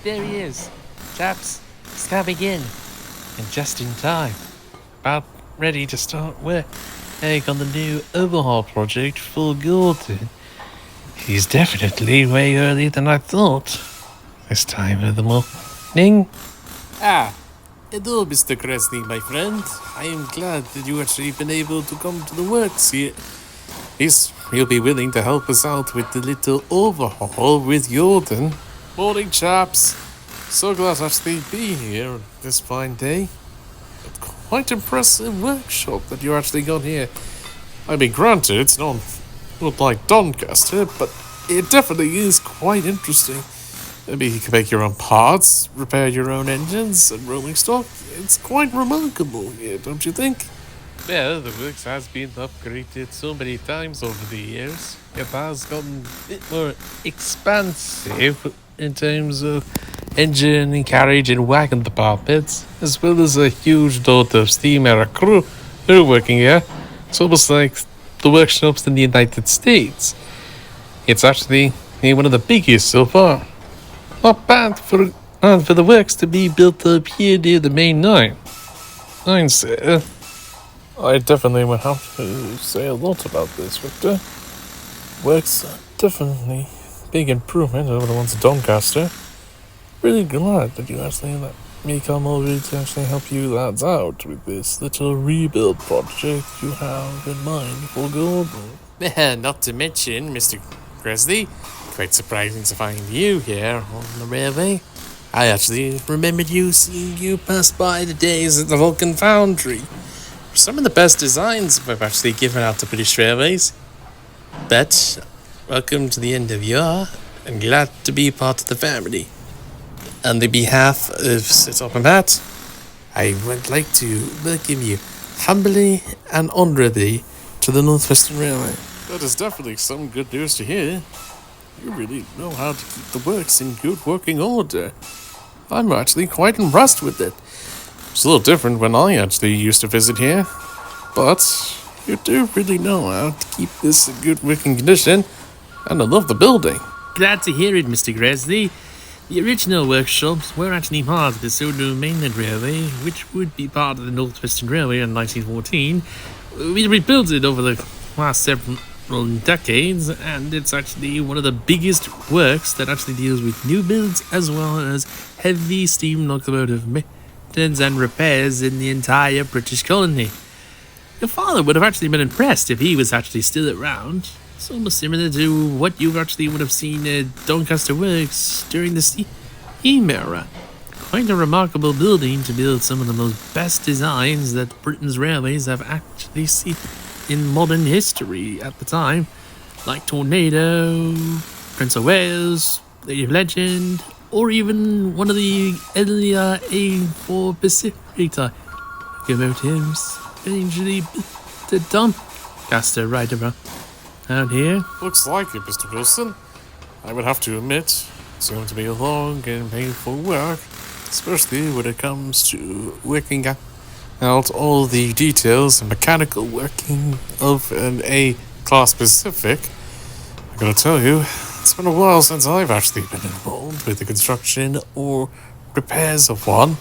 there he is. Chaps, he's coming in. And just in time. About ready to start work on the new overhaul project for Gordon. He's definitely way earlier than I thought. This time of the morning. Hello, Mr. Kresny, my friend. I am glad that you actually been able to come to the works here. He'll be willing to help us out with the little overhaul with Jordan. Morning, chaps. So glad to actually be here this fine day. Quite impressive workshop that you actually got here. I mean, granted, it's not like Doncaster, but it definitely is quite interesting. Maybe you can make your own parts, repair your own engines and rolling stock. It's quite remarkable here, don't you think? Well, the works has been upgraded so many times over the years. It has gotten a bit more expansive in terms of engine and carriage and wagon departments, as well as a huge Sodor Steamworks crew who are working here. It's almost like the workshops in the United States. It's actually one of the biggest so far. Not bad for the works to be built up here near the main line. I definitely would have to say a lot about this, Victor. Works are definitely big improvement over the ones at Doncaster. Really glad that you actually let me come over to actually help you lads out with this little rebuild project you have in mind for Gordon. Not to mention, Mr. Gresley, quite surprising to find you here on the railway. I actually remembered seeing you pass by the days at the Vulcan Foundry. Some of the best designs we've actually given out to British Railways. But, welcome to the end of your, and glad to be part of the family. On the behalf of Sir Topham Hatt, I would like to welcome you humbly and honourably to the North Western Railway. That is definitely some good news to hear. You really know how to keep the works in good working order. I'm actually quite impressed with it. It's a little different when I actually used to visit here, but you do really know how to keep this in good working condition, and I love the building. Glad to hear it, Mr. Gresley. The original workshops were actually part of the Sodor Mainland Railway, which would be part of the North Western Railway in 1914. We rebuilt it over the last several decades, and it's actually one of the biggest works that actually deals with new builds as well as heavy steam locomotive maintenance and repairs in the entire British colony. Your father would have actually been impressed if he was actually still around. It's almost similar to what you actually would have seen at Doncaster Works during the steam era. Quite a remarkable building to build some of the most best designs that Britain's railways have actually seen in modern history at the time, like Tornado, Prince of Wales, Lady of Legend, or even one of the earlier A4 Pacific type locomotives, eventually to Doncaster right around out here. Looks like it, Mr. Wilson. I would have to admit, it's going to be a long and painful work, especially when it comes to working out all the details and mechanical working of an A-class Pacific. I gotta tell you, it's been a while since I've actually been involved with the construction or repairs of one.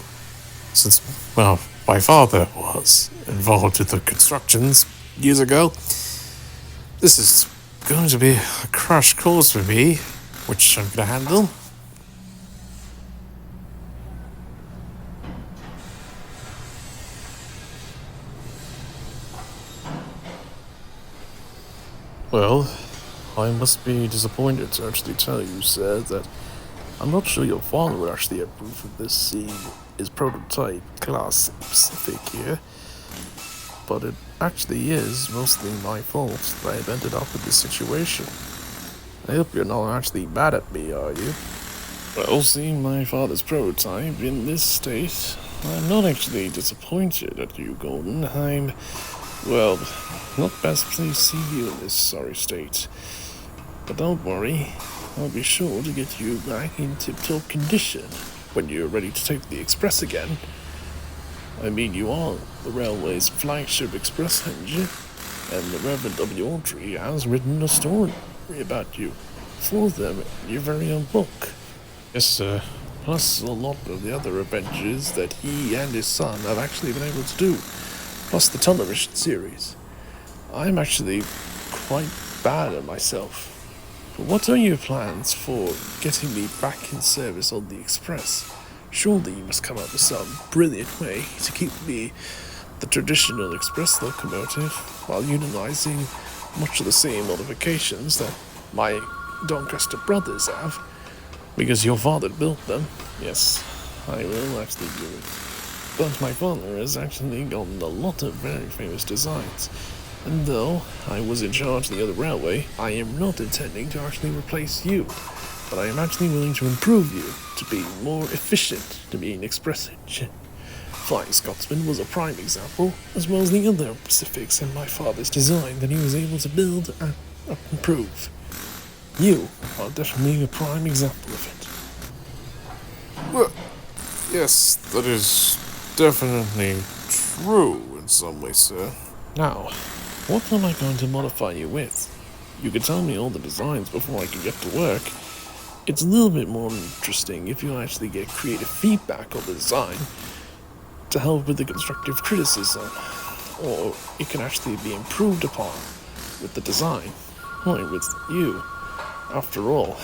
Since, well, my father was involved with the constructions years ago. This is going to be a crash course for me, which I'm gonna handle. Well, I must be disappointed to actually tell you, sir, that I'm not sure your father would actually approve of this seeing his prototype class Pacific here. But it actually is mostly my fault that I've ended up in this situation. I hope you're not actually mad at me, are you? Well, seeing my father's prototype in this state, I'm not actually disappointed at you, Gordon. I'm, well, not best pleased to see you in this sorry state. But don't worry, I'll be sure to get you back in tip-top condition when you're ready to take the express again. I mean, you are the railway's flagship express engine, and the Reverend W. Audrey has written a story about you for them in your very own book. Yes, sir. plus a lot of the other adventures that he and his son have actually been able to do, plus the television series. I'm actually quite bad at myself. But what are your plans for getting me back in service on the Express? Surely you must come up with some brilliant way to keep me the traditional Express locomotive while utilizing much of the same modifications that my Doncaster brothers have. Because your father built them. Yes, I will actually do it. But my father has actually gotten a lot of very famous designs. And though I was in charge of the other railway, I am not intending to actually replace you. But I am actually willing to improve you to be more efficient to be an express engine. Flying Scotsman was a prime example, as well as the other specifics in my father's design that he was able to build and improve. You are definitely a prime example of it. Well, yes, that is definitely true in some way, sir. Now, what am I going to modify you with? You could tell me all the designs before I can get to work. It's a little bit more interesting if you actually get creative feedback on the design to help with the constructive criticism, or it can actually be improved upon with the design, like with you. After all,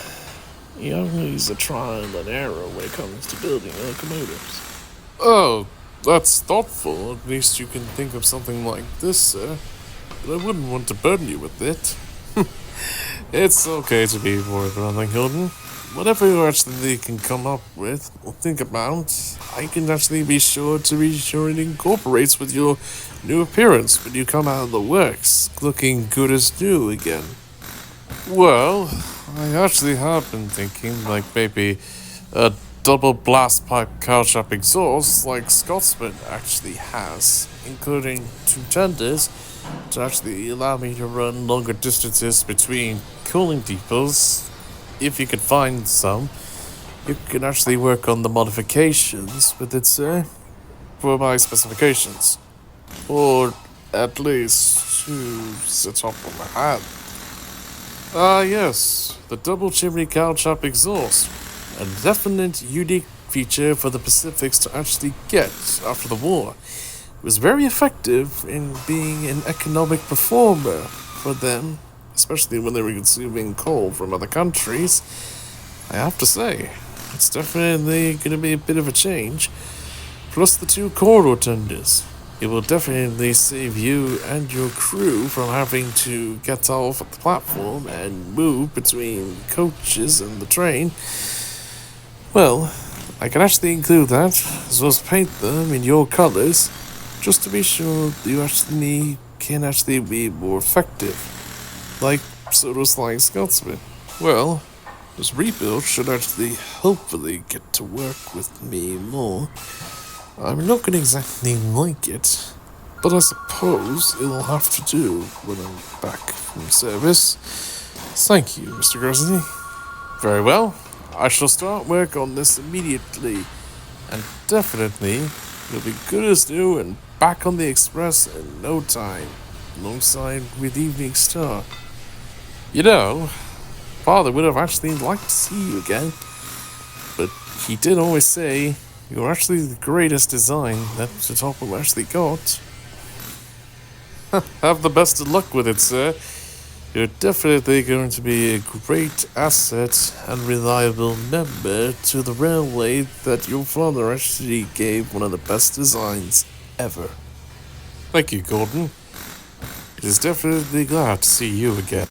you always a trial and error when it comes to building locomotives. Oh, that's thoughtful. At least you can think of something like this, sir. But I wouldn't want to burden you with it. It's okay to be worried about nothing, Hilton. Whatever you actually can come up with or think about, I can actually be sure it incorporates with your new appearance when you come out of the works, looking good as new again. Well, I actually have been thinking, like maybe a double blast pipe cowshaft exhaust like Scotsman actually has, including 2 tenders to actually allow me to run longer distances between cooling depots. If you could find some, you can actually work on the modifications with it, sir, for my specifications. Or at least to the top of my head. Yes, the double chimney cowshaft exhaust. A definite unique feature for the Pacifics to actually get after the war. It was very effective in being an economic performer for them, especially when they were consuming coal from other countries. I have to say, it's definitely going to be a bit of a change. Plus the 2 corridor tenders. It will definitely save you and your crew from having to get off at the platform and move between coaches and the train. Well, I can actually include that, as well as paint them in your colors, just to be sure you actually can actually be more effective. Like Sodor Scotsman. Well, this rebuild should actually hopefully get to work with me more. I'm not going to exactly like it, but I suppose it'll have to do when I'm back from service. Thank you, Mr. Grizzly. Very well. I shall start work on this immediately, and definitely it'll be good as new and back on the Express in no time, alongside with Evening Star. You know, Father would have actually liked to see you again, but he did always say you're actually the greatest design that the top of actually got. Have the best of luck with it, sir. You're definitely going to be a great asset and reliable member to the railway that your father actually gave one of the best designs ever. Thank you, Gordon. It is definitely glad to see you again.